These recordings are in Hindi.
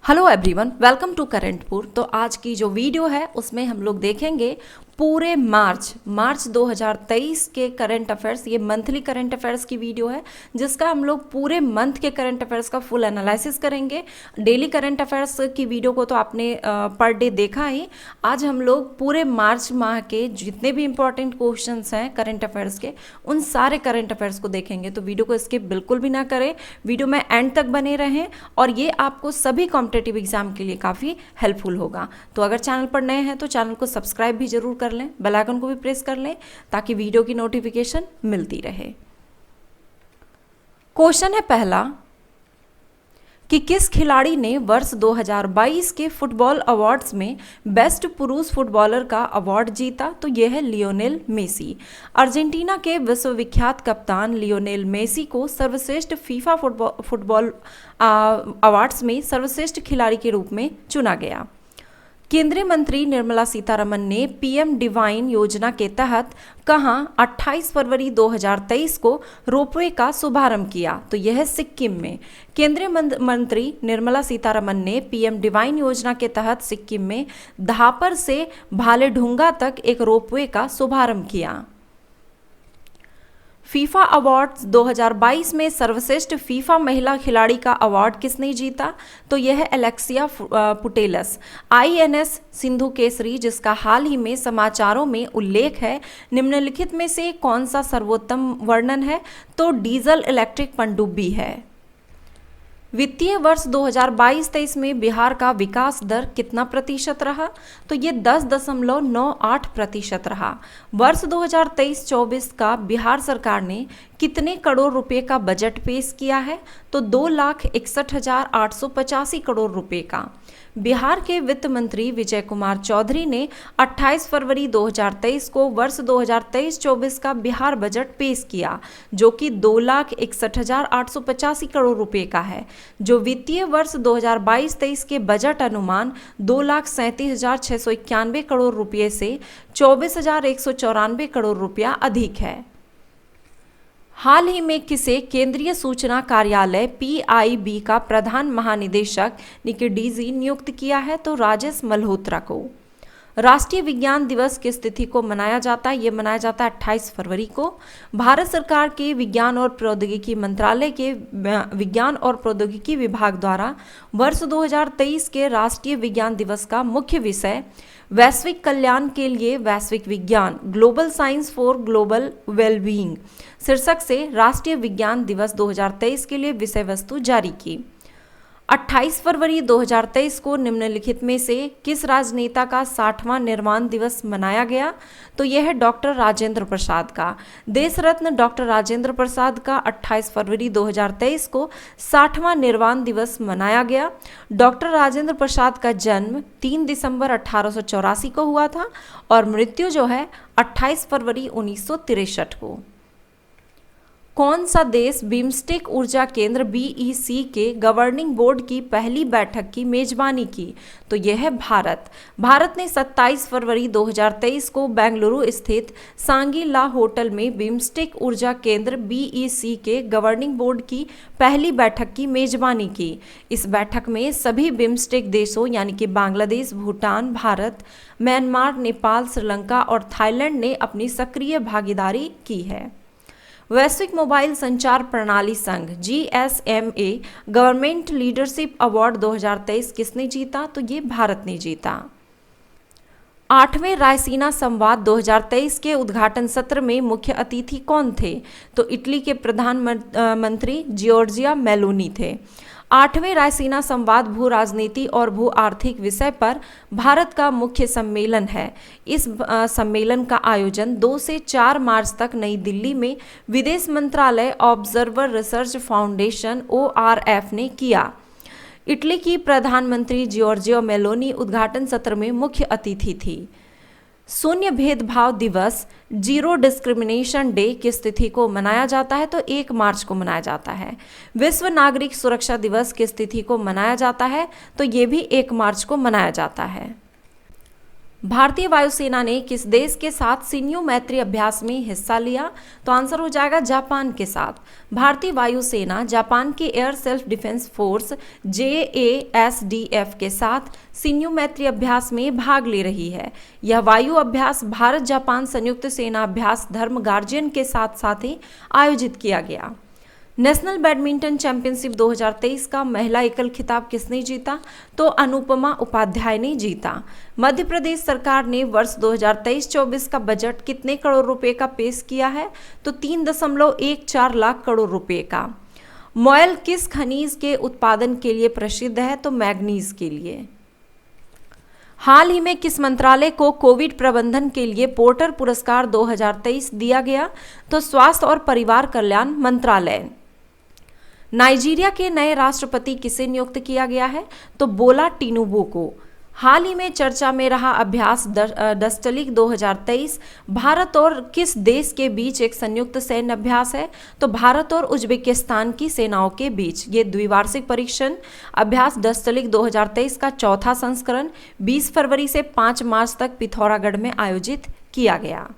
हेलो एवरीवन, वेलकम टू करंटपुर। तो आज की जो वीडियो है उसमें हम लोग देखेंगे पूरे मार्च 2023 के करंट अफेयर्स। ये मंथली करंट अफेयर्स की वीडियो है जिसका हम लोग पूरे मंथ के करंट अफेयर्स का फुल एनालिसिस करेंगे। डेली करंट अफेयर्स की वीडियो को तो आपने पर डे देखा ही। आज हम लोग पूरे मार्च माह के जितने भी इंपॉर्टेंट क्वेश्चंस हैं करंट अफेयर्स के, उन सारे करंट अफेयर्स को देखेंगे। तो वीडियो को स्किप बिल्कुल भी ना करें, वीडियो में एंड तक बने रहें और ये आपको सभी कॉम्पिटेटिव एग्जाम के लिए काफ़ी हेल्पफुल होगा। तो अगर चैनल पर नए हैं तो चैनल को सब्सक्राइब भी जरूर कर लें, बेल आइकन को भी प्रेस कर लें ताकि वीडियो की नोटिफिकेशन मिलती रहे। क्वेश्चन है पहला कि किस खिलाड़ी ने वर्ष 2022 के फुटबॉल अवार्ड्स में बेस्ट पुरुष फुटबॉलर का अवार्ड जीता? तो यह है लियोनेल मेसी। अर्जेंटीना के विश्वविख्यात कप्तान लियोनेल मेसी को सर्वश्रेष्ठ फीफा फुटबॉल अवार्ड्स में सर्वश्रेष्ठ खिलाड़ी के रूप में चुना गया। केंद्रीय मंत्री निर्मला सीतारमण ने पीएम डिवाइन योजना के तहत कहां 28 फरवरी 2023 को रोपवे का शुभारंभ किया? तो यह है सिक्किम में। केंद्रीय मंत्री निर्मला सीतारमण ने पीएम डिवाइन योजना के तहत सिक्किम में धापर से भालेढुंगा तक एक रोपवे का शुभारंभ किया। फीफा अवार्ड्स 2022 में सर्वश्रेष्ठ फीफा महिला खिलाड़ी का अवार्ड किसने जीता? तो यह है Alexia Putellas. INS Sindhu Kesari, जिसका हाल ही में समाचारों में उल्लेख है, निम्नलिखित में से कौन सा सर्वोत्तम वर्णन है? तो डीजल इलेक्ट्रिक पनडुब्बी है। वित्तीय वर्ष 2022-23 में बिहार का विकास दर कितना प्रतिशत रहा? तो ये 10.98% रहा। वर्ष 2023-24 का बिहार सरकार ने कितने करोड़ रुपए का बजट पेश किया है? तो 2,61,885 करोड़ रुपए का। बिहार के वित्त मंत्री विजय कुमार चौधरी ने 28 फरवरी 2023 को वर्ष 2023-24 का बिहार बजट पेश किया, जो कि 2,61,885 करोड़ रुपए का है, जो वित्तीय वर्ष 2022-23 के बजट अनुमान 2,37,691 करोड़ रुपए से 24,194 करोड़ रुपया अधिक है। हाल ही में किसे केंद्रीय सूचना कार्यालय पीआईबी का प्रधान महानिदेशक यानी डीजी नियुक्त किया है? तो राजेश मल्होत्रा को। राष्ट्रीय विज्ञान दिवस किस तिथि को मनाया जाता है? ये मनाया जाता है 28 फरवरी को। भारत सरकार के विज्ञान और प्रौद्योगिकी मंत्रालय के विज्ञान और प्रौद्योगिकी विभाग द्वारा वर्ष 2023 के राष्ट्रीय विज्ञान दिवस का मुख्य विषय वैश्विक कल्याण के लिए वैश्विक विज्ञान, global science for global wellbeing शीर्षक से राष्ट्रीय विज्ञान दिवस 2023 के लिए विषय वस्तु जारी की। 28 फरवरी 2023 को निम्नलिखित में से किस राजनेता का 60वां निर्वाण दिवस मनाया गया? तो यह है डॉक्टर राजेंद्र प्रसाद का। देश रत्न डॉक्टर राजेंद्र प्रसाद का 28 फरवरी 2023 को 60वां निर्वाण दिवस मनाया गया। डॉक्टर राजेंद्र प्रसाद का जन्म 3 दिसंबर 1884 को हुआ था और मृत्यु जो है 28 फरवरी 1963 को। कौन सा देश बिम्स्टेक ऊर्जा केंद्र बीईसी के गवर्निंग बोर्ड की पहली बैठक की मेजबानी की? तो यह है भारत। भारत ने 27 फरवरी 2023 को बेंगलुरु स्थित सांगी-ला होटल में बिम्स्टेक ऊर्जा केंद्र बीईसी के गवर्निंग बोर्ड की पहली बैठक की मेजबानी की। इस बैठक में सभी बिम्स्टेक देशों यानी कि बांग्लादेश, भूटान, भारत, म्यांमार, नेपाल, श्रीलंका और थाईलैंड ने अपनी सक्रिय भागीदारी की है। वैश्विक मोबाइल संचार प्रणाली संघ GSMA गवर्नमेंट लीडरशिप अवार्ड 2023 किसने जीता? तो ये भारत ने जीता। 8वें रायसीना संवाद 2023 के उद्घाटन सत्र में मुख्य अतिथि कौन थे? तो इटली के प्रधानमंत्री जियोर्जिया मेलोनी थे। 8वें रायसीना संवाद भू राजनीति और भू आर्थिक विषय पर भारत का मुख्य सम्मेलन है। इस सम्मेलन का आयोजन 2 से 4 मार्च तक नई दिल्ली में विदेश मंत्रालय ऑब्जर्वर रिसर्च फाउंडेशन ORF ने किया। इटली की प्रधानमंत्री जियोर्जिया मेलोनी उद्घाटन सत्र में मुख्य अतिथि थी। शून्य भेदभाव दिवस जीरो डिस्क्रिमिनेशन डे किस तिथि को मनाया जाता है? तो 1 मार्च को मनाया जाता है। विश्व नागरिक सुरक्षा दिवस किस तिथि को मनाया जाता है? तो ये भी 1 मार्च को मनाया जाता है। भारतीय वायुसेना ने किस देश के साथ सिन्यू मैत्री अभ्यास में हिस्सा लिया? तो आंसर हो जाएगा जापान के साथ। भारतीय वायुसेना जापान की air self defence force JASDF के साथ सिन्यू मैत्री अभ्यास में भाग ले रही है। यह वायु अभ्यास भारत जापान संयुक्त सेना अभ्यास धर्म गार्जियन के साथ साथ ही आयोजित किया गया। नेशनल बैडमिंटन चैंपियनशिप 2023 का महिला एकल खिताब किसने जीता? तो अनुपमा उपाध्याय ने जीता। मध्य प्रदेश सरकार ने वर्ष 2023-24 का बजट कितने करोड़ रुपए का पेश किया है? तो 3.14 लाख करोड़ रुपए का। मोयल किस खनिज के उत्पादन के लिए प्रसिद्ध है? तो मैग्नीज के लिए। हाल ही में किस मंत्रालय को कोविड प्रबंधन के लिए पोर्टर पुरस्कार 2023 दिया गया? तो स्वास्थ्य और परिवार कल्याण मंत्रालय। नाइजीरिया के नए राष्ट्रपति किसे नियुक्त किया गया है? तो बोला टिनुबू को। हाल ही में चर्चा में रहा अभ्यास डस्टलिक 2023 भारत और किस देश के बीच एक संयुक्त सैन्य अभ्यास है? तो भारत और उज्बेकिस्तान की सेनाओं के बीच। ये द्विवार्षिक परीक्षण अभ्यास डस्टलिक 2023 का चौथा संस्करण 20 फरवरी से 5 मार्च तक पिथौरागढ़ में आयोजित किया गया।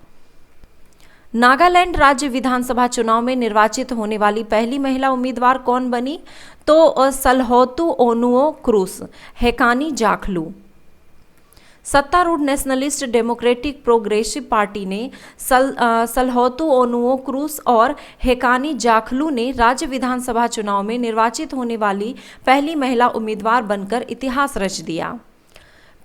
नागालैंड राज्य विधानसभा चुनाव में निर्वाचित होने वाली पहली महिला उम्मीदवार कौन बनी? तो सलहोतु ओनुओ क्रूस, हेकानी जाखलू। सत्तारूढ़ नेशनलिस्ट डेमोक्रेटिक प्रोग्रेसिव पार्टी ने सलहोतु ओनुओ क्रूस और हेकानी जाखलू ने राज्य विधानसभा चुनाव में निर्वाचित होने वाली पहली महिला उम्मीदवार बनकर इतिहास रच दिया।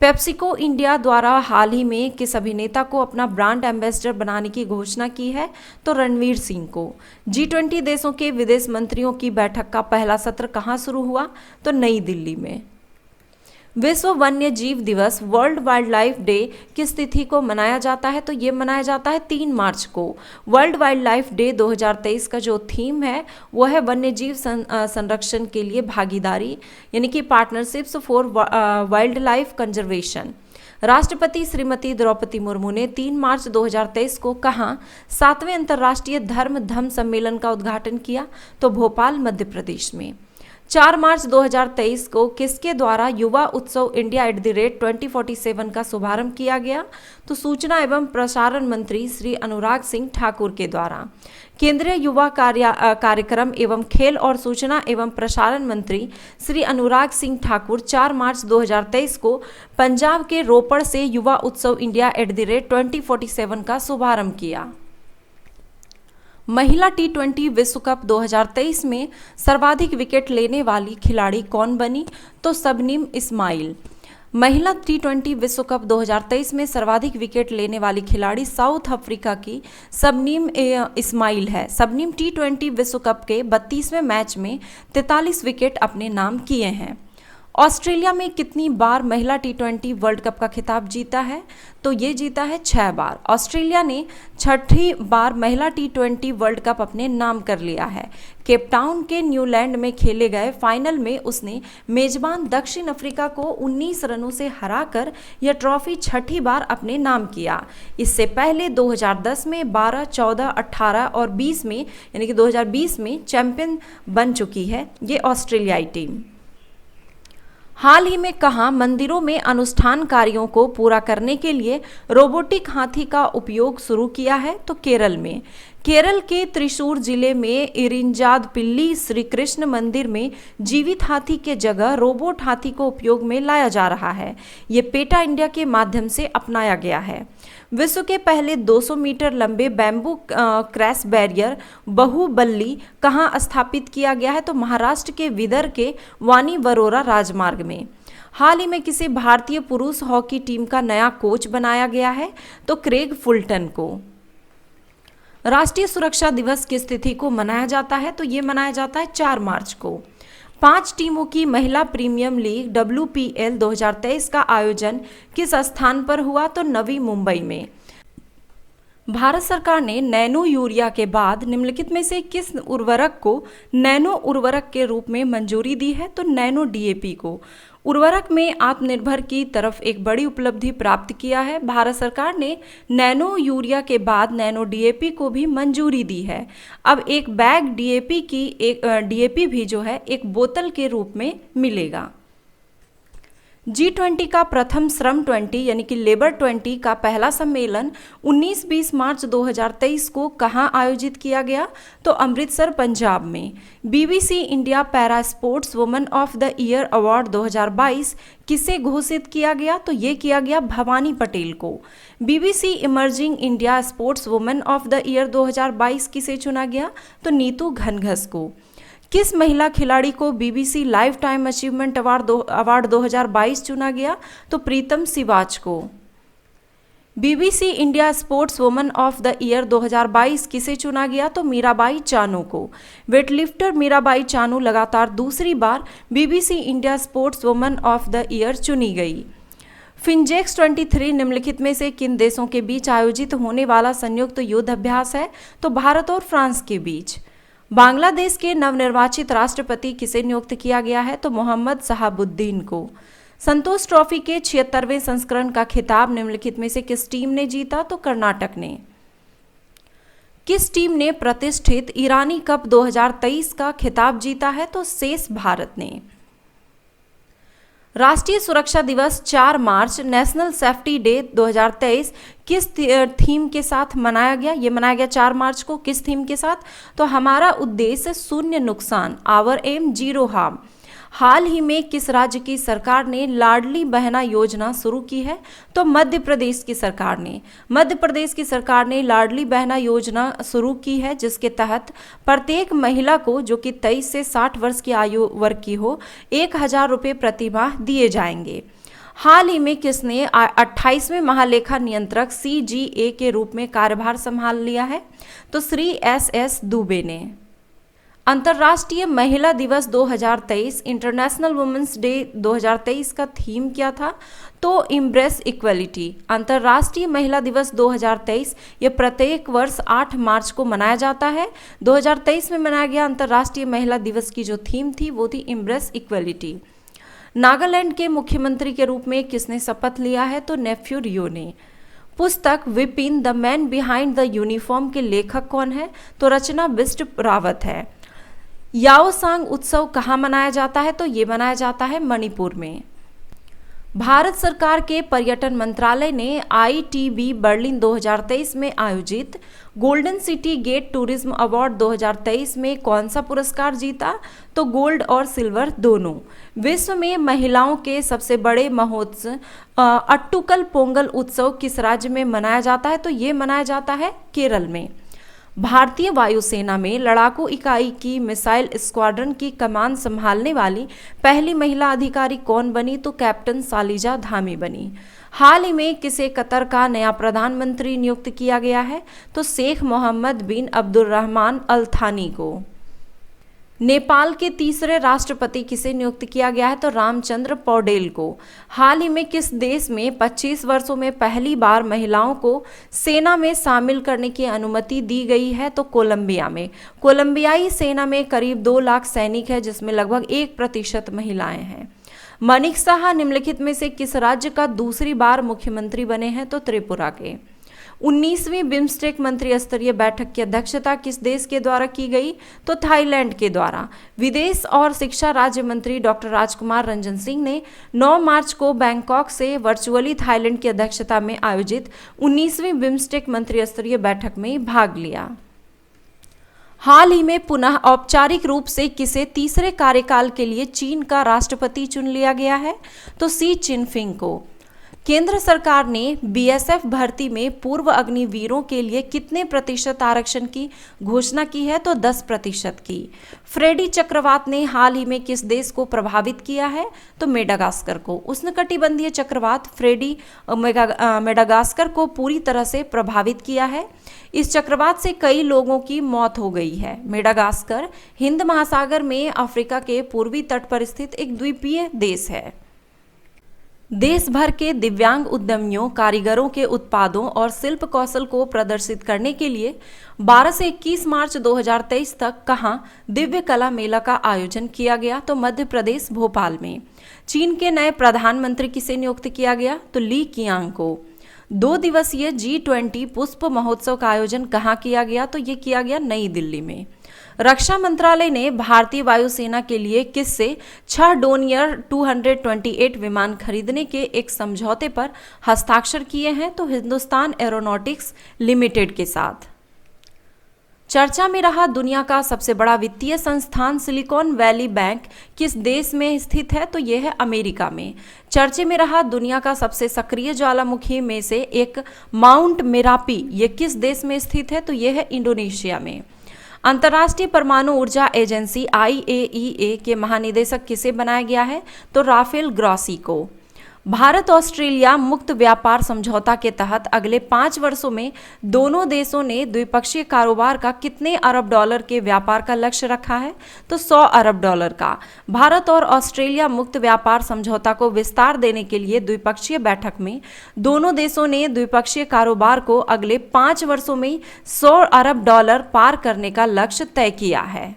पेप्सिको इंडिया द्वारा हाल ही में किस अभिनेता को अपना ब्रांड एम्बेसडर बनाने की घोषणा की है? तो रणवीर सिंह को। G20 देशों के विदेश मंत्रियों की बैठक का पहला सत्र कहाँ शुरू हुआ? तो नई दिल्ली में। विश्व वन्य जीव दिवस वर्ल्ड वाइल्ड लाइफ डे किस तिथि को मनाया जाता है? तो ये मनाया जाता है 3 मार्च को। वर्ल्ड वाइल्ड लाइफ डे 2023 का जो थीम है वो है वन्य जीव संरक्षण के लिए भागीदारी, यानी कि partnerships for wild life conservation. राष्ट्रपति श्रीमती द्रौपदी मुर्मू ने 3 मार्च 2023 को कहाँ 7वें अंतर्राष्ट्रीय धम्म सम्मेलन का उद्घाटन किया? तो भोपाल मध्य प्रदेश में। 4 मार्च 2023 को किसके द्वारा युवा उत्सव इंडिया @2047 का शुभारंभ किया गया? तो सूचना एवं प्रसारण मंत्री श्री अनुराग सिंह ठाकुर के द्वारा। केंद्रीय युवा कार्यक्रम एवं खेल और सूचना एवं प्रसारण मंत्री श्री अनुराग सिंह ठाकुर 4 मार्च 2023 को पंजाब के रोपड़ से युवा उत्सव इंडिया @2047 का शुभारंभ किया। महिला T20 विश्व कप 2023 में सर्वाधिक विकेट लेने वाली खिलाड़ी कौन बनी? तो शबनीम इस्माइल। महिला T20 विश्व कप 2023 में सर्वाधिक विकेट लेने वाली खिलाड़ी साउथ अफ्रीका की शबनीम इस्माइल है। शबनीम T20 विश्व कप के 32वें मैच में 43 विकेट अपने नाम किए हैं। ऑस्ट्रेलिया में कितनी बार महिला T20 वर्ल्ड कप का खिताब जीता है? तो ये जीता है 6 बार। ऑस्ट्रेलिया ने 6ठी बार महिला T20 वर्ल्ड कप अपने नाम कर लिया है। केपटाउन के न्यूलैंड में खेले गए फाइनल में उसने मेजबान दक्षिण अफ्रीका को 19 रनों से हराकर यह ट्रॉफी 6ठी बार अपने नाम किया। इससे पहले 2010 में 12, 14, 18 और 20 में, यानी कि 2020 में चैंपियन बन चुकी है ये ऑस्ट्रेलियाई टीम। हाल ही में कहाँ मंदिरों में अनुष्ठान कार्यों को पूरा करने के लिए रोबोटिक हाथी का उपयोग शुरू किया है? तो केरल में। केरल के त्रिशूर जिले में इरिंजादपिल्ली श्री कृष्ण मंदिर में जीवित हाथी के जगह रोबोट हाथी को उपयोग में लाया जा रहा है। ये पेटा इंडिया के माध्यम से अपनाया गया है। विश्व के पहले 200 मीटर लंबे बैम्बू क्रैश बैरियर बहुबल्ली कहाँ स्थापित किया गया है? तो महाराष्ट्र के विदर के वानी वरोरा राजमार्ग में। हाल ही में किसी भारतीय पुरुष हॉकी टीम का नया कोच बनाया गया है? तो क्रेग फुलटन को। राष्ट्रीय सुरक्षा दिवस किस तिथि को मनाया जाता है? तो ये मनाया जाता है 4 मार्च को। 5 टीमों की महिला प्रीमियम लीग WPL 2023 का आयोजन किस स्थान पर हुआ? तो नवी मुंबई में। भारत सरकार ने नैनो यूरिया के बाद निम्नलिखित में से किस उर्वरक को नैनो उर्वरक के रूप में मंजूरी दी है? तो नैनो DAP को। उर्वरक में आत्मनिर्भर की तरफ एक बड़ी उपलब्धि प्राप्त किया है। भारत सरकार ने नैनो यूरिया के बाद नैनो DAP को भी मंजूरी दी है। अब एक बैग DAP भी जो है एक बोतल के रूप में मिलेगा। G20 का प्रथम श्रम 20 यानी कि लेबर 20 का पहला सम्मेलन 19-20 मार्च 2023 को कहां आयोजित किया गया? तो अमृतसर, पंजाब में। BBC India para sports woman of the year award 2022 किसे घोषित किया गया? तो ये किया गया भवानी पटेल को। BBC emerging India sports woman of the year 2022 किसे चुना गया? तो नीतू घनघस को। किस महिला खिलाड़ी को BBC life time achievement award 2022 चुना गया? तो प्रीतम सिवाच को। BBC India sports woman of the year 2022 किसे चुना गया? तो मीराबाई चानू को। वेटलिफ्टर मीराबाई चानू लगातार दूसरी बार BBC India sports woman of the year चुनी गई। फिनजेक्स 23 निम्नलिखित में से किन देशों के बीच आयोजित होने वाला संयुक्त युद्ध अभ्यास है? तो भारत और फ्रांस के बीच। बांग्लादेश के नवनिर्वाचित राष्ट्रपति किसे नियुक्त किया गया है? तो मोहम्मद शहाबुद्दीन को। संतोष ट्रॉफी के 76वें संस्करण का खिताब निम्नलिखित में से किस टीम ने जीता? तो कर्नाटक ने। किस टीम ने प्रतिष्ठित ईरानी कप 2023 का खिताब जीता है? तो शेष भारत ने। राष्ट्रीय सुरक्षा दिवस 4 मार्च नेशनल सेफ्टी डे 2023 किस थीम के साथ मनाया गया? ये मनाया गया 4 मार्च को। किस थीम के साथ? तो हमारा उद्देश्य शून्य नुकसान, आवर एम जीरो हार्म। हाल ही में किस राज्य की सरकार ने लाडली बहना योजना शुरू की है? तो मध्य प्रदेश की सरकार ने। मध्य प्रदेश की सरकार ने लाडली बहना योजना शुरू की है, जिसके तहत प्रत्येक महिला को जो कि 23 से 60 वर्ष की आयु वर्ग की हो 1000 रुपये प्रति माह दिए जाएंगे। हाल ही में किसने 28वें महालेखा नियंत्रक CGA के रूप में कार्यभार संभाल लिया है? तो श्री SS दुबे ने। अंतर्राष्ट्रीय महिला दिवस 2023 इंटरनेशनल वुमेन्स डे 2023 का थीम क्या था? तो इम्ब्रेस इक्वलिटी। अंतर्राष्ट्रीय महिला दिवस 2023 ये प्रत्येक वर्ष 8 मार्च को मनाया जाता है। 2023 में मनाया गया अंतर्राष्ट्रीय महिला दिवस की जो थीम थी वो थी इम्ब्रेस इक्वलिटी। नागालैंड के मुख्यमंत्री के रूप में किसने शपथ लिया है? तो नेफ्यू रियो ने। पुस्तक Vipin the man behind the uniform के लेखक कौन है? तो रचना बिष्ट रावत है। याओसांग उत्सव कहाँ मनाया जाता है? तो ये मनाया जाता है मणिपुर में। भारत सरकार के पर्यटन मंत्रालय ने ITB बर्लिन 2023 में आयोजित golden city gate tourism award 2023 में कौन सा पुरस्कार जीता? तो गोल्ड और सिल्वर दोनों। विश्व में महिलाओं के सबसे बड़े महोत्सव अट्टुकल पोंगल उत्सव किस राज्य में मनाया जाता है? तो ये मनाया जाता है केरल में। भारतीय वायुसेना में लड़ाकू इकाई की मिसाइल स्क्वाड्रन की कमान संभालने वाली पहली महिला अधिकारी कौन बनी? तो कैप्टन सालिजा धामी बनी। हाल ही में किसे कतर का नया प्रधानमंत्री नियुक्त किया गया है? तो शेख मोहम्मद बिन अब्दुर्रहमान अल थानी को। नेपाल के तीसरे राष्ट्रपति किसे नियुक्त किया गया है? तो रामचंद्र पौडेल को। हाल ही में किस देश में 25 वर्षों में पहली बार महिलाओं को सेना में शामिल करने की अनुमति दी गई है? तो कोलंबिया में। कोलंबियाई सेना में करीब 2 लाख सैनिक है, जिसमें लगभग 1% महिलाएं हैं। मनिक साहा निम्नलिखित में से किस राज्य का दूसरी बार मुख्यमंत्री बने हैं? तो त्रिपुरा के। 19वीं बिम्स्टेक मंत्री स्तरीय बैठक की अध्यक्षता किस देश के द्वारा की गई? तो थाईलैंड के द्वारा। विदेश और शिक्षा राज्य मंत्री डॉक्टर राजकुमार रंजन सिंह ने 9 मार्च को बैंकॉक से वर्चुअली थाईलैंड की अध्यक्षता में आयोजित 19वीं बिम्स्टेक मंत्री स्तरीय बैठक में भाग लिया। हाल ही में पुनः औपचारिक रूप से किसे तीसरे कार्यकाल के लिए चीन का राष्ट्रपति चुन लिया गया है? तो शी चिनफिंग को। केंद्र सरकार ने BSF भर्ती में पूर्व अग्निवीरों के लिए कितने प्रतिशत आरक्षण की घोषणा की है? तो 10% की। फ्रेडी चक्रवात ने हाल ही में किस देश को प्रभावित किया है? तो मेडागास्कर को। उष्णकटिबंधीय चक्रवात फ्रेडी मेडागास्कर को पूरी तरह से प्रभावित किया है। इस चक्रवात से कई लोगों की मौत हो गई है। मेडागास्कर हिंद महासागर में अफ्रीका के पूर्वी तट पर स्थित एक द्वीपीय देश है। देश भर के दिव्यांग उद्यमियों, कारीगरों के उत्पादों और शिल्प कौशल को प्रदर्शित करने के लिए 12 से 21 मार्च 2023 तक कहां दिव्य कला मेला का आयोजन किया गया? तो मध्य प्रदेश भोपाल में। चीन के नए प्रधानमंत्री किसे नियुक्त किया गया? तो ली कियांग को। 2 दिवसीय G20 पुष्प महोत्सव का आयोजन कहाँ किया गया? तो ये किया गया नई दिल्ली में। रक्षा मंत्रालय ने भारतीय वायुसेना के लिए किससे 6 डोनियर 228 विमान खरीदने के एक समझौते पर हस्ताक्षर किए हैं? तो हिंदुस्तान एरोनॉटिक्स लिमिटेड के साथ। चर्चा में रहा दुनिया का सबसे बड़ा वित्तीय संस्थान सिलिकॉन वैली बैंक किस देश में स्थित है? तो यह है अमेरिका में। चर्चे में रहा दुनिया का सबसे सक्रिय ज्वालामुखी में से एक माउंट मेरापी, ये किस देश में स्थित है? तो यह है इंडोनेशिया में। अंतर्राष्ट्रीय परमाणु ऊर्जा एजेंसी IAEA के महानिदेशक किसे बनाया गया है? तो राफेल ग्रॉसी को। भारत ऑस्ट्रेलिया मुक्त व्यापार समझौता के तहत अगले 5 वर्षों में दोनों देशों ने द्विपक्षीय कारोबार का कितने अरब डॉलर के व्यापार का लक्ष्य रखा है? तो 100 अरब डॉलर का। भारत और ऑस्ट्रेलिया मुक्त व्यापार समझौता को विस्तार देने के लिए द्विपक्षीय बैठक में दोनों देशों ने द्विपक्षीय कारोबार को अगले 5 वर्षों में 100 अरब डॉलर पार करने का लक्ष्य तय किया है।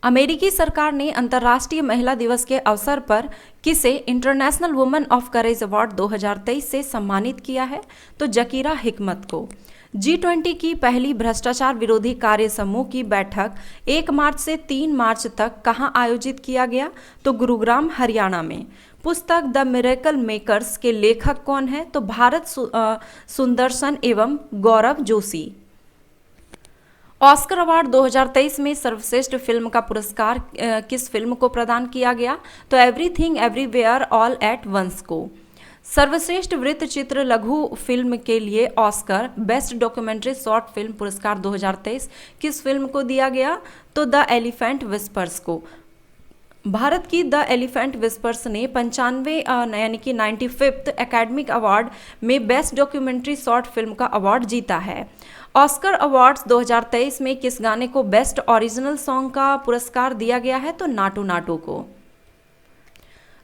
अमेरिकी सरकार ने अंतर्राष्ट्रीय महिला दिवस के अवसर पर किसे international women of courage award 2023 से सम्मानित किया है? तो जकीरा हिकमत को। G20 की पहली भ्रष्टाचार विरोधी कार्य समूह की बैठक 1 मार्च से 3 मार्च तक कहां आयोजित किया गया? तो गुरुग्राम हरियाणा में। पुस्तक द मिरेकल मेकर्स के लेखक कौन है? तो भारत सुंदरसन एवं गौरव जोशी। ऑस्कर अवार्ड 2023 में सर्वश्रेष्ठ फिल्म का पुरस्कार किस फिल्म को प्रदान किया गया? तो everything everywhere all at once को। सर्वश्रेष्ठ वृत्तचित्र लघु फिल्म के लिए Oscar best documentary short film पुरस्कार 2023 किस फिल्म को दिया गया? तो द एलिफेंट विस्पर्स को। भारत की द एलिफेंट विस्पर्स ने 95 यानी कि 95th एकेडमिक अवार्ड में बेस्ट डॉक्यूमेंट्री शॉर्ट फिल्म का अवार्ड जीता है। ऑस्कर अवार्ड्स 2023 में किस गाने को बेस्ट ओरिजिनल सॉन्ग का पुरस्कार दिया गया है? तो नाटू नाटू को।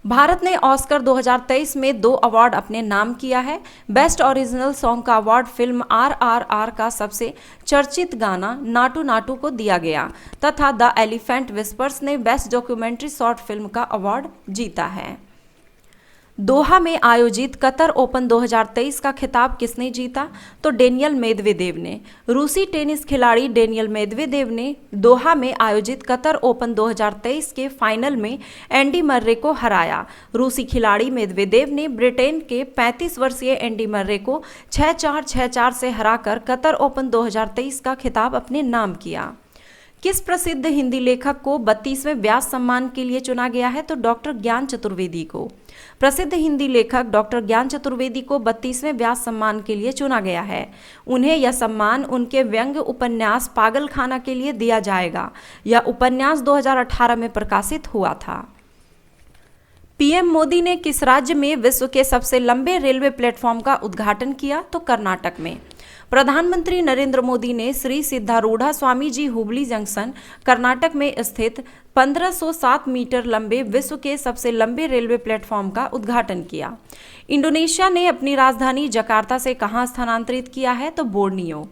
भारत ने ऑस्कर 2023 में 2 अवार्ड अपने नाम किया है। बेस्ट ओरिजिनल सॉन्ग का अवार्ड फिल्म RRR का सबसे चर्चित गाना नाटू नाटू को दिया गया तथा द एलिफेंट विस्पर्स ने बेस्ट डॉक्यूमेंट्री शॉर्ट फिल्म का अवार्ड जीता है। दोहा में आयोजित कतर ओपन 2023 का खिताब किसने जीता? तो डेनियल मेदवेदेव ने। रूसी टेनिस खिलाड़ी डेनियल मेदवेदेव ने दोहा में आयोजित कतर ओपन 2023 के फाइनल में एंडी मर्रे को हराया। रूसी खिलाड़ी मेदवेदेव ने ब्रिटेन के 35 वर्षीय एंडी मर्रे को 6-4, 6-4 से हराकर कतर ओपन 2023 का खिताब अपने नाम किया। किस प्रसिद्ध हिंदी लेखक को 32वें व्यास सम्मान के लिए चुना गया है? तो डॉक्टर ज्ञान चतुर्वेदी को। प्रसिद्ध हिंदी लेखक डॉक्टर ज्ञान चतुर्वेदी को 32वें व्यास सम्मान के लिए चुना गया है। उन्हें यह सम्मान उनके व्यंग्य उपन्यास पागलखाना के लिए दिया जाएगा। यह उपन्यास 2018 में प्रकाशित हुआ था। पीएम मोदी ने किस राज्य में विश्व के सबसे लंबे रेलवे प्लेटफॉर्म का उद्घाटन किया? तो कर्नाटक में। प्रधानमंत्री नरेंद्र मोदी ने श्री सिद्धारूढ़ा स्वामी जी हुबली जंक्शन कर्नाटक में स्थित 1507 मीटर लंबे विश्व के सबसे लंबे रेलवे प्लेटफॉर्म का उद्घाटन किया। इंडोनेशिया ने अपनी राजधानी जकार्ता से कहां स्थानांतरित किया है? तो बोर्नियो।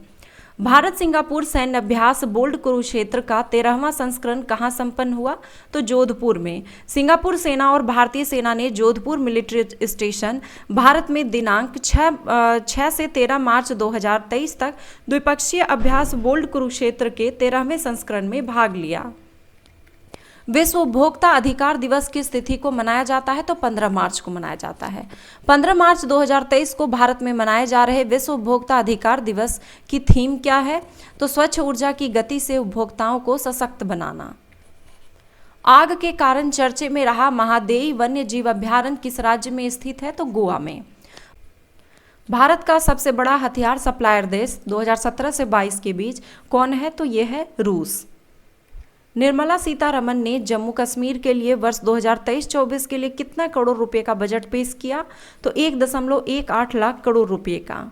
भारत सिंगापुर सैन्य अभ्यास बोल्ड कुरुक्षेत्र का 13वां संस्करण कहां संपन्न हुआ? तो जोधपुर में। सिंगापुर सेना और भारतीय सेना ने जोधपुर मिलिट्री स्टेशन भारत में दिनांक 6 से 13 मार्च 2023 तक द्विपक्षीय अभ्यास बोल्ड कुरुक्षेत्र के 13वें संस्करण में भाग लिया। विश्व उपभोक्ता अधिकार दिवस किस तिथि को मनाया जाता है? तो 15 मार्च को मनाया जाता है। 15 मार्च 2023 को भारत में मनाए जा रहे विश्व उपभोक्ता अधिकार दिवस की थीम क्या है? तो स्वच्छ ऊर्जा की गति से उपभोक्ताओं को सशक्त बनाना। आग के कारण चर्चे में रहा महादेई वन्य जीव अभ्यारण्य किस राज्य में स्थित है? तो गोवा में। भारत का सबसे बड़ा हथियार सप्लायर देश 2017 से 22 के बीच कौन है? तो यह है रूस। निर्मला सीतारमण ने जम्मू कश्मीर के लिए वर्ष 2023-24 के लिए कितना करोड़ रुपए का बजट पेश किया? तो 1.18 लाख करोड़ रुपए का।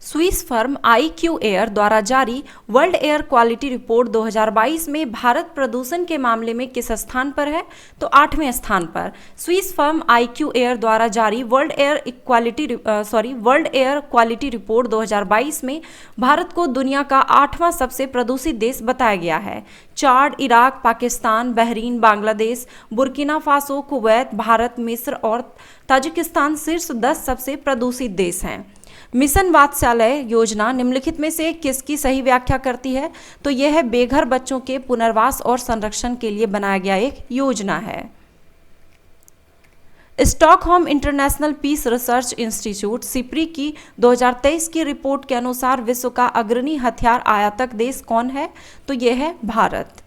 स्विस फर्म IQ एयर द्वारा जारी वर्ल्ड एयर क्वालिटी रिपोर्ट 2022 में भारत प्रदूषण के मामले में किस स्थान पर है? तो 8वें स्थान पर। स्विस फर्म IQ एयर द्वारा जारी वर्ल्ड एयर क्वालिटी रिपोर्ट 2022 में भारत को दुनिया का 8वां सबसे प्रदूषित देश बताया गया है। Chad, Iraq, Pakistan, Bahrain, Bangladesh, Burkina Faso, Kuwait, Bharat, मिस्र और ताजिकिस्तान शीर्ष 10 सबसे प्रदूषित देश हैं। मिशन वात्सल्य योजना निम्नलिखित में से किसकी सही व्याख्या करती है? तो यह है बेघर बच्चों के पुनर्वास और संरक्षण के लिए बनाया गया एक योजना है। Stockholm international peace research institute SIPRI की 2023 की रिपोर्ट के अनुसार विश्व का अग्रणी हथियार आयातक देश कौन है? तो यह है भारत।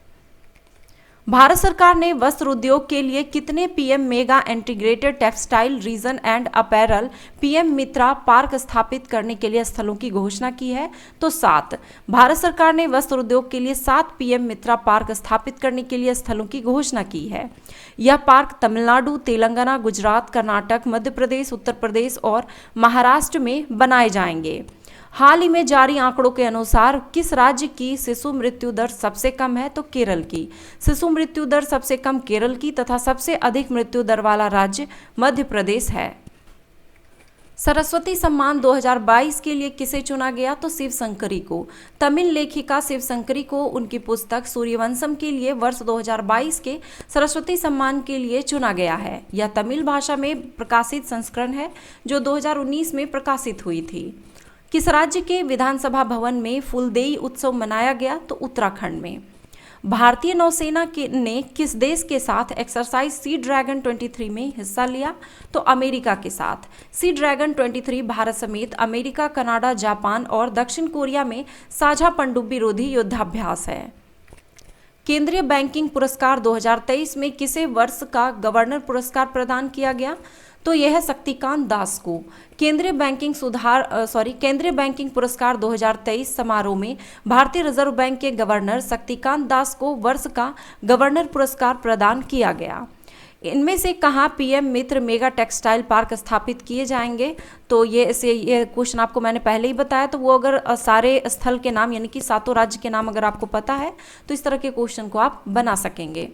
भारत सरकार ने वस्त्र उद्योग के लिए कितने PM mega integrated textile reason and apparel PM Mitra park स्थापित करने के लिए स्थलों की घोषणा की है? तो 7। भारत सरकार ने वस्त्र उद्योग के लिए 7 पीएम मित्रा पार्क स्थापित करने के लिए स्थलों की घोषणा की है। यह पार्क तमिलनाडु, तेलंगाना, गुजरात, कर्नाटक, मध्य प्रदेश, उत्तर प्रदेश और महाराष्ट्र में बनाए जाएंगे। हाल ही में जारी आंकड़ों के अनुसार किस राज्य की शिशु मृत्यु दर सबसे कम है? तो केरल की। शिशु मृत्यु दर सबसे कम केरल की तथा सबसे अधिक मृत्यु दर वाला राज्य मध्य प्रदेश है। सरस्वती सम्मान 2022 के लिए किसे चुना गया? तो शिवशंकरी को। तमिल लेखिका शिवशंकरी को उनकी पुस्तक सूर्यवंशम के लिए वर्ष 2022 के सरस्वती सम्मान के लिए चुना गया है। यह तमिल भाषा में प्रकाशित संस्करण है जो 2019 में प्रकाशित हुई थी। किस राज्य के विधानसभा भवन में फूलदेई उत्सव मनाया गया? तो उत्तराखंड में। भारतीय नौसेना ने किस देश के साथ एक्सरसाइज सी ड्रैगन 23 में हिस्सा लिया? तो अमेरिका के साथ। सी ड्रैगन 23 भारत समेत अमेरिका, कनाडा, जापान और दक्षिण कोरिया में साझा पनडुब्बी रोधी युद्धाभ्यास है। केंद्रीय बैंकिंग पुरस्कार 2023 में किसे वर्ष का गवर्नर पुरस्कार प्रदान किया गया? तो यह है शक्तिकांत दास को। केंद्रीय बैंकिंग पुरस्कार 2023 समारोह में भारतीय रिजर्व बैंक के गवर्नर शक्तिकांत दास को वर्ष का गवर्नर पुरस्कार प्रदान किया गया। इनमें से कहाँ पीएम मित्र मेगा टेक्सटाइल पार्क स्थापित किए जाएंगे? तो ये क्वेश्चन आपको मैंने पहले ही बताया, तो वो अगर सारे स्थल के नाम यानी कि 7 राज्य के नाम अगर आपको पता है तो इस तरह के क्वेश्चन को आप बना सकेंगे।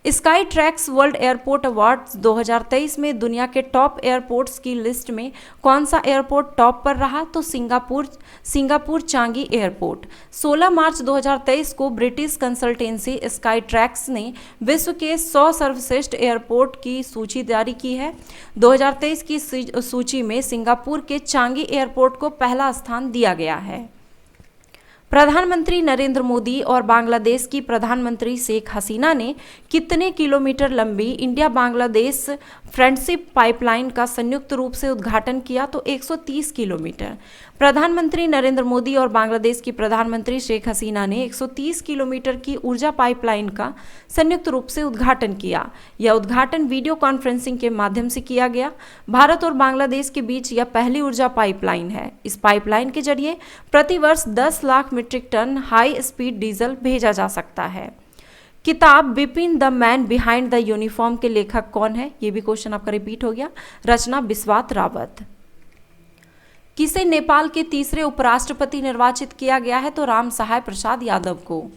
Sky tracks world airport awards 2023 में दुनिया के टॉप एयरपोर्ट्स की लिस्ट में कौन सा एयरपोर्ट टॉप पर रहा? तो सिंगापुर चांगी एयरपोर्ट। 16 मार्च 2023 को ब्रिटिश कंसल्टेंसी स्काई ट्रैक्स ने विश्व के 100 सर्वश्रेष्ठ एयरपोर्ट की सूची जारी की है। 2023 की सूची में सिंगापुर के चांगी एयरपोर्ट को पहला स्थान दिया गया है। प्रधानमंत्री नरेंद्र मोदी और बांग्लादेश की प्रधानमंत्री शेख हसीना ने कितने किलोमीटर लंबी इंडिया बांग्लादेश फ्रेंडशिप पाइपलाइन का संयुक्त रूप से उद्घाटन किया? तो 130 किलोमीटर। प्रधानमंत्री नरेंद्र मोदी और बांग्लादेश की प्रधानमंत्री शेख हसीना ने 130 किलोमीटर की ऊर्जा पाइपलाइन का संयुक्त रूप से उद्घाटन किया। यह उद्घाटन वीडियो कॉन्फ्रेंसिंग के माध्यम से किया गया। भारत और बांग्लादेश के बीच यह पहली ऊर्जा पाइपलाइन है। इस पाइपलाइन के जरिए प्रति वर्ष 10 lakh metric ton high speed diesel भेजा जा सकता है। किताब Bipin the man behind the uniform के लेखक कौन है? ये भी क्वेश्चन आपका रिपीट हो गया। रचना बिस्वात रावत। किसे नेपाल के तीसरे उपराष्ट्रपति निर्वाचित किया गया है? तो राम सहाय प्रसाद यादव को।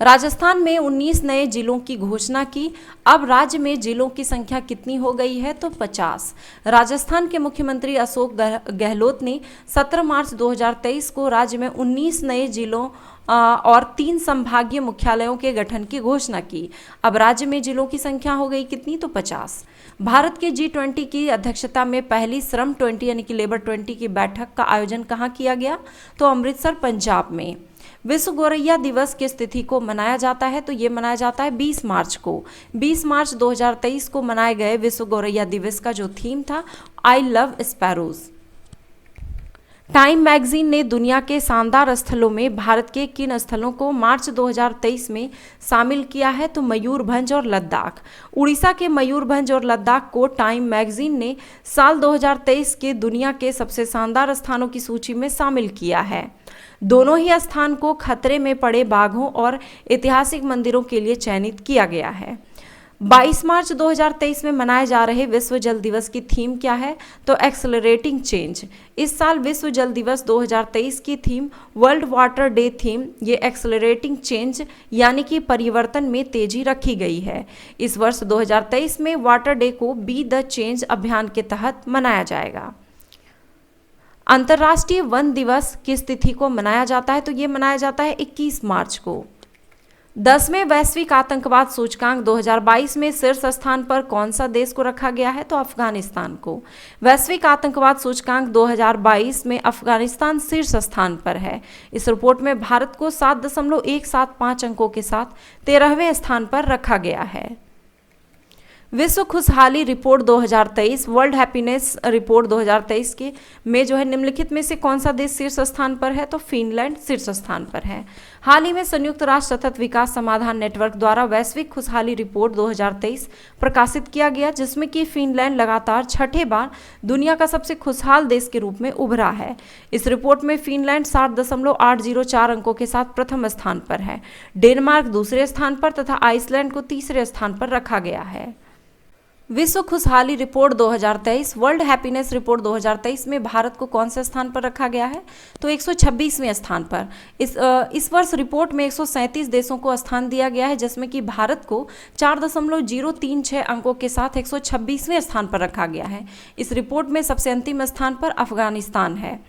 राजस्थान में 19 नए जिलों की घोषणा की। अब राज्य में जिलों की संख्या कितनी हो गई है? तो 50। राजस्थान के मुख्यमंत्री अशोक गहलोत ने 17 मार्च 2023 को राज्य में 19 नए जिलों और 3 संभागीय मुख्यालयों के गठन की घोषणा की। अब राज्य में जिलों की संख्या हो गई कितनी? तो 50। भारत के G20 की अध्यक्षता में पहली श्रम 20 यानी कि लेबर 20 की बैठक का आयोजन कहाँ किया गया? तो अमृतसर, पंजाब में। विश्व गौरैया दिवस किस तिथि को मनाया जाता है? तो ये मनाया जाता है 20 मार्च को। 20 मार्च 2023 को मनाए गए विश्व गौरैया दिवस का जो थीम था I love sparrows. Time magazine ने दुनिया के शानदार स्थलों में भारत के किन स्थलों को मार्च 2023 में शामिल किया है? तो मयूरभंज और लद्दाख। उड़ीसा के मयूरभंज और लद्दाख को टाइम मैगजीन ने साल 2023 के दुनिया के सबसे शानदार स्थानों की सूची में शामिल किया है। दोनों ही स्थान को खतरे में पड़े बाघों और ऐतिहासिक मंदिरों के लिए चयनित किया गया है। 22 मार्च 2023 में मनाए जा रहे विश्व जल दिवस की थीम क्या है? तो एक्सेलरेटिंग चेंज। इस साल विश्व जल दिवस 2023 की theme world water day theme ये एक्सेलरेटिंग चेंज यानी कि परिवर्तन में तेजी रखी गई है। इस वर्ष 2023 में वाटर डे को बी द चेंज अभियान के तहत मनाया जाएगा। अंतर्राष्ट्रीय वन दिवस किस तिथि को मनाया जाता है? तो ये मनाया जाता है 21 मार्च को। 10वें वैश्विक आतंकवाद सूचकांक 2022 में शीर्ष स्थान पर कौन सा देश को रखा गया है? तो अफगानिस्तान को। वैश्विक आतंकवाद सूचकांक 2022 में अफगानिस्तान शीर्ष स्थान पर है। इस रिपोर्ट में भारत को 7.175 अंकों के साथ 13वें स्थान पर रखा गया है। विश्व खुशहाली रिपोर्ट 2023, वर्ल्ड हैप्पीनेस रिपोर्ट 2023 के में जो है निम्नलिखित में से कौन सा देश शीर्ष स्थान पर है? तो फिनलैंड शीर्ष स्थान पर है। हाल ही में संयुक्त राष्ट्र सतत विकास समाधान नेटवर्क द्वारा वैश्विक खुशहाली रिपोर्ट 2023 प्रकाशित किया गया, जिसमें कि फिनलैंड लगातार छठे बार दुनिया का सबसे खुशहाल देश के रूप में उभरा है। इस रिपोर्ट में फिनलैंड 7.804 अंकों के साथ प्रथम स्थान पर है। डेनमार्क दूसरे स्थान पर तथा आइसलैंड को तीसरे स्थान पर रखा गया है। विश्व खुशहाली रिपोर्ट 2023, वर्ल्ड हैप्पीनेस रिपोर्ट 2023 में भारत को कौन से स्थान पर रखा गया है? तो 126वें स्थान पर। इस वर्ष रिपोर्ट में 137 देशों को स्थान दिया गया है, जिसमें कि भारत को 4.036 अंकों के साथ 126वें स्थान पर रखा गया है। इस रिपोर्ट में सबसे अंतिम स्थान पर अफगानिस्तान है।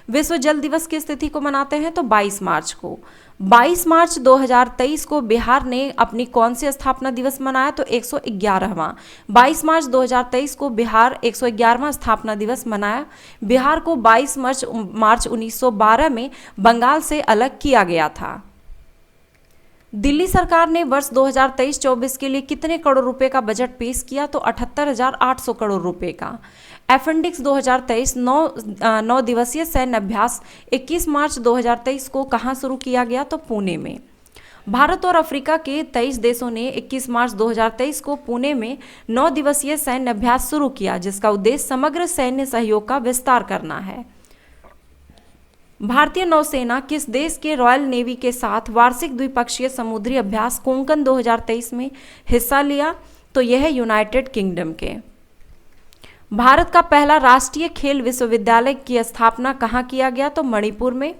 विश्व जल दिवस की स्थिति को मनाते हैं तो 22 मार्च को। 22 मार्च 2023 को बिहार ने अपनी कौन सी स्थापना दिवस मनाया? तो 111वां। 22 मार्च 2023 को बिहार 111वां स्थापना दिवस मनाया। बिहार को 22 मार्च 1912 में बंगाल से अलग किया गया था। दिल्ली सरकार ने वर्ष 2023-24 के लिए कितने करोड़ रुपए का बजट पेश किया? तो 78,800 करोड़ रुपए का। अपेंडिक्स 2023 9 दिवसीय सैन्य अभ्यास 21 मार्च 2023 को कहां शुरू किया गया? तो पुणे में। भारत और अफ्रीका के 23 देशों ने 21 मार्च 2023 को पुणे में 9 दिवसीय सैन्य अभ्यास शुरू किया, जिसका उद्देश्य समग्र सैन्य सहयोग का विस्तार करना है। भारतीय नौसेना किस देश के रॉयल नेवी के साथ वार्षिक द्विपक्षीय समुद्री अभ्यास कोंकण 2023 में हिस्सा लिया? तो यह है यूनाइटेड किंगडम के। भारत का पहला राष्ट्रीय खेल विश्वविद्यालय की स्थापना कहाँ किया गया? तो मणिपुर में।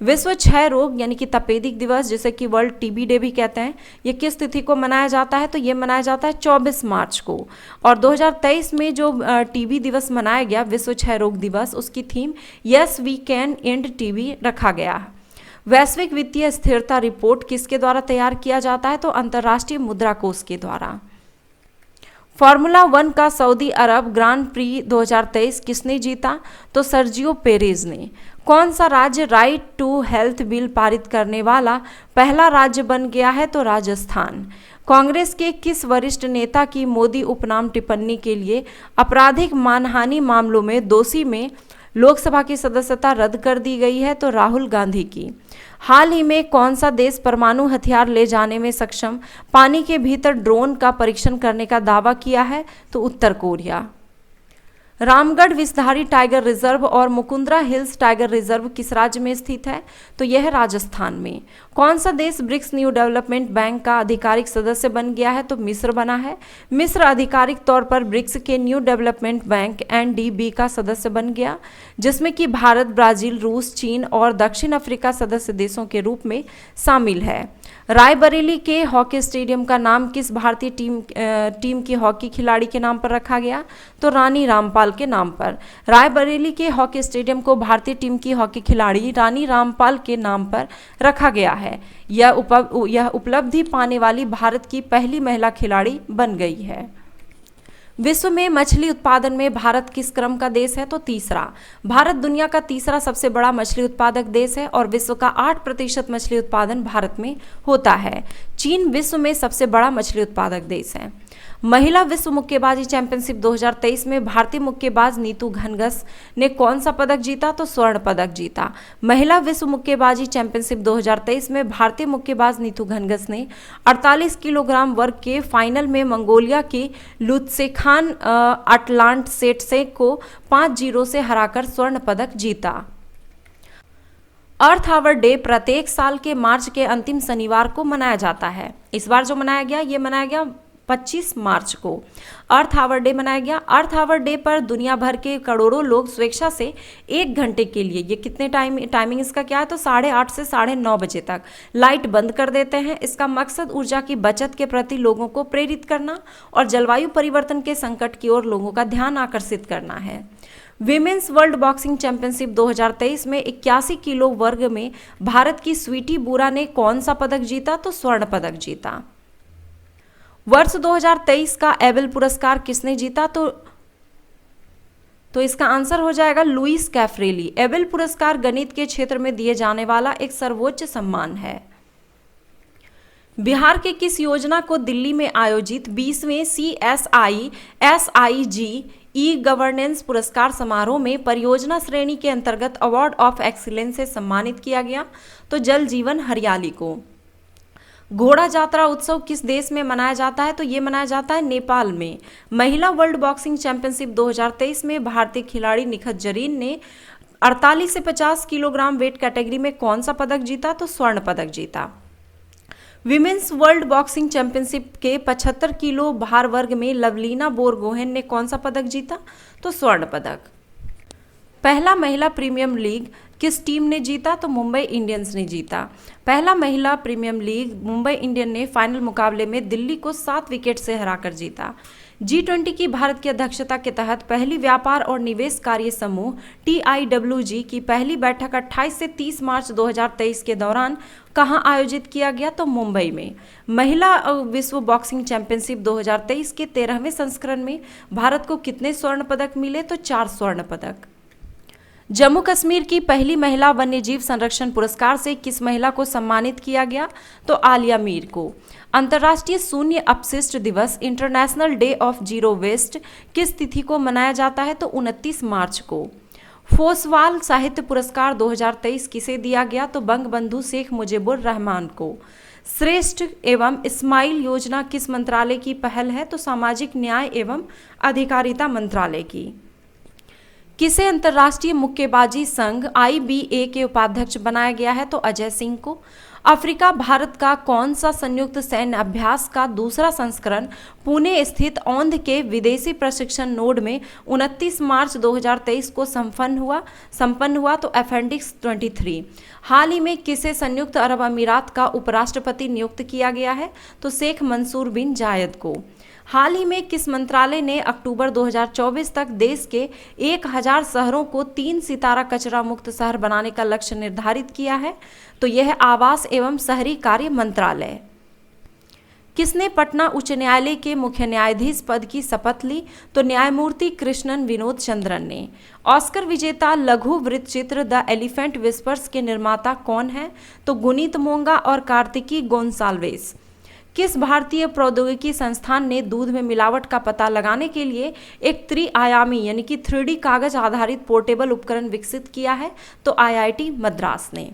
विश्व क्षय रोग यानी कि तपेदिक दिवस, जिसे कि वर्ल्ड टीबी डे भी कहते हैं, ये किस तिथि को मनाया जाता है? तो ये मनाया जाता है 24 मार्च को। और 2023 में जो टीबी दिवस मनाया गया, विश्व क्षय रोग दिवस, उसकी theme yes we can end TB रखा गया। वैश्विक वित्तीय स्थिरता रिपोर्ट किसके द्वारा तैयार किया जाता है? तो अंतर्राष्ट्रीय मुद्रा कोष के द्वारा। फॉर्मूला 1 का सऊदी अरब ग्रांड प्री 2023 किसने जीता? तो सर्जियो पेरेज ने। कौन सा राज्य राइट टू हेल्थ बिल पारित करने वाला पहला राज्य बन गया है? तो राजस्थान। कांग्रेस के किस वरिष्ठ नेता की मोदी उपनाम टिप्पणी के लिए आपराधिक मानहानि मामलों में दोषी में लोकसभा की सदस्यता रद्द कर दी गई है? तो राहुल गांधी की। हाल ही में कौन सा देश परमाणु हथियार ले जाने में सक्षम पानी के भीतर ड्रोन का परीक्षण करने का दावा किया है? तो उत्तर Korea. Ramgarh Vishdhari tiger reserve और मुकुंदरा हिल्स टाइगर रिजर्व किस राज्य में स्थित है? तो यह राजस्थान में। कौन सा देश ब्रिक्स न्यू डेवलपमेंट बैंक का आधिकारिक सदस्य बन गया है? तो मिस्र बना है। मिस्र आधिकारिक तौर पर ब्रिक्स के न्यू डेवलपमेंट बैंक NDB का सदस्य बन गया, जिसमें कि भारत, ब्राजील, रूस, चीन और दक्षिण अफ्रीका सदस्य देशों के रूप में शामिल है। रायबरेली के हॉकी स्टेडियम का नाम किस भारतीय टीम की हॉकी खिलाड़ी के नाम पर रखा गया? तो रानी रामपाल के नाम पर। रायबरेली के हॉकी स्टेडियम को भारतीय टीम की हॉकी खिलाड़ी रानी रामपाल के नाम पर रखा गया है। यह उपलब्धि पाने वाली भारत की पहली महिला खिलाड़ी बन गई है। विश्व में मछली उत्पादन में भारत किस क्रम का देश है? तो तीसरा। भारत दुनिया का तीसरा सबसे बड़ा मछली उत्पादक देश है और विश्व का 8% मछली उत्पादन भारत में होता है। चीन विश्व में सबसे बड़ा मछली उत्पादक देश है। महिला विश्व मुक्केबाजी चैंपियनशिप 2023 में भारतीय मुक्केबाज नीतू घनघस ने कौन सा पदक जीता? तो स्वर्ण पदक जीता। महिला विश्व मुक्केबाजी चैंपियनशिप 2023 में भारतीय मुक्केबाज नीतू घनघस ने 48 किलोग्राम वर्ग के फाइनल में मंगोलिया के लुत्सेखान अटलांट सेटसेक को 5-0 से हराकर स्वर्ण पदक जीता। अर्थ आवर डे प्रत्येक साल के मार्च के अंतिम शनिवार को मनाया जाता है। इस बार जो मनाया गया 25 मार्च को अर्थ आवर डे मनाया गया। अर्थ आवर डे पर दुनिया भर के करोड़ों लोग स्वेच्छा से 1 घंटे के लिए, ये कितने टाइमिंग इसका क्या है? तो 8:30 से 9:30 बजे तक लाइट बंद कर देते हैं। इसका मकसद ऊर्जा की बचत के प्रति लोगों को प्रेरित करना और जलवायु परिवर्तन के संकट की ओर लोगों का ध्यान आकर्षित करना है। विमेंस वर्ल्ड बॉक्सिंग चैंपियनशिप 2023 में 81 किलो वर्ग में भारत की स्वीटी बुरा ने कौन सा पदक जीता? तो स्वर्ण पदक जीता। वर्ष 2023 का एबेल पुरस्कार किसने जीता? तो इसका आंसर हो जाएगा लुइस कैफ्रेली। एबेल पुरस्कार गणित के क्षेत्र में दिए जाने वाला एक सर्वोच्च सम्मान है। बिहार के किस योजना को दिल्ली में आयोजित 20वें CSI-SIG ई गवर्नेंस पुरस्कार समारोह में परियोजना श्रेणी के अंतर्गत अवार्ड ऑफ एक्सीलेंस से सम्मानित किया गया? तो जल जीवन हरियाली को। घोड़ा यात्रा उत्सव किस देश में मनाया जाता है? तो ये मनाया जाता है नेपाल में। महिला वर्ल्ड बॉक्सिंग चैंपियनशिप 2023 में भारतीय खिलाड़ी निखत जरीन ने 48 से 50 किलोग्राम वेट कैटेगरी में कौन सा पदक जीता? तो स्वर्ण पदक जीता। विमेंस वर्ल्ड बॉक्सिंग चैंपियनशिप के 75 किलो भार वर्ग में लवलीना बोरगोहेन ने कौन सा पदक जीता? तो स्वर्ण पदक। पहला महिला प्रीमियम लीग किस टीम ने जीता? तो मुंबई इंडियंस ने जीता। पहला महिला प्रीमियम लीग मुंबई इंडियन ने फाइनल मुकाबले में दिल्ली को 7 विकेट से हराकर जीता। G20 की भारत की अध्यक्षता के तहत पहली व्यापार और निवेश कार्य समूह TIWG की पहली बैठक 28 से 30 मार्च 2023 के दौरान कहां आयोजित किया गया? तो मुंबई में। महिला विश्व बॉक्सिंग चैंपियनशिप 2023 के 13वें संस्करण में भारत को कितने स्वर्ण पदक मिले? तो 4 स्वर्ण पदक। जम्मू कश्मीर की पहली महिला वन्यजीव संरक्षण पुरस्कार से किस महिला को सम्मानित किया गया? तो आलिया मीर को। अंतर्राष्ट्रीय शून्य अपशिष्ट दिवस international day of zero waste किस तिथि को मनाया जाता है? तो 29 मार्च को। फोसवाल साहित्य पुरस्कार 2023 किसे दिया गया? तो बंगबंधु शेख मुजीबुर रहमान को। श्रेष्ठ एवं स्माइल योजना किस मंत्रालय की पहल है? तो सामाजिक न्याय एवं अधिकारिता मंत्रालय की। किसे अंतर्राष्ट्रीय मुक्केबाजी संघ IBA के उपाध्यक्ष बनाया गया है? तो अजय सिंह को। अफ्रीका भारत का कौन सा संयुक्त सैन्य अभ्यास का दूसरा संस्करण पुणे स्थित औंध के विदेशी प्रशिक्षण नोड में 29 मार्च 2023 को संपन्न हुआ? तो अपेंडिक्स 23। हाल ही में किसे संयुक्त अरब अमीरात का उपराष्ट्रपति नियुक्त किया गया है? तो शेख मंसूर बिन जायद को। हाल ही में किस मंत्रालय ने अक्टूबर 2024 तक देश के 1000 शहरों को 3 सितारा कचरा मुक्त शहर बनाने का लक्ष्य निर्धारित किया है? तो यह आवास एवं शहरी कार्य मंत्रालय। किसने पटना उच्च न्यायालय के मुख्य न्यायाधीश पद की शपथ ली? तो न्यायमूर्ति कृष्णन विनोद चंद्रन ने। ऑस्कर विजेता लघु वृत्तचित्र द एलिफेंट विस्पर्स के निर्माता कौन है? तो गुनीत मोंगा और कार्तिकी गोंसाल्वेस। किस भारतीय प्रौद्योगिकी संस्थान ने दूध में मिलावट का पता लगाने के लिए एक त्रिआयामी यानी कि 3D कागज आधारित पोर्टेबल उपकरण विकसित किया है? तो IIT मद्रास ने।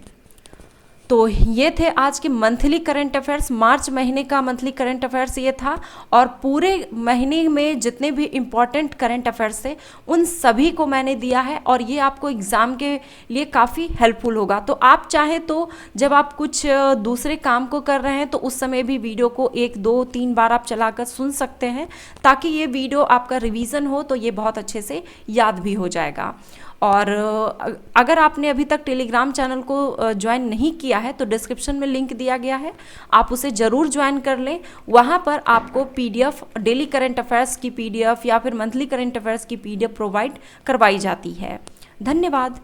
तो ये थे आज के मंथली करंट अफेयर्स। मार्च महीने का मंथली करंट अफेयर्स ये था और पूरे महीने में जितने भी इम्पॉर्टेंट करंट अफेयर्स थे उन सभी को मैंने दिया है और ये आपको एग्ज़ाम के लिए काफ़ी हेल्पफुल होगा। तो आप चाहे तो जब आप कुछ दूसरे काम को कर रहे हैं तो उस समय भी वीडियो को 1 2 3 बार आप चलाकर सुन सकते हैं ताकि ये वीडियो आपका रिवीजन हो तो ये बहुत अच्छे से याद भी हो जाएगा। और अगर आपने अभी तक टेलीग्राम चैनल को ज्वाइन नहीं किया है तो डिस्क्रिप्शन में लिंक दिया गया है, आप उसे ज़रूर ज्वाइन कर लें। वहाँ पर आपको PDF डेली करंट अफेयर्स की PDF या फिर मंथली करंट अफेयर्स की PDF प्रोवाइड करवाई जाती है। धन्यवाद।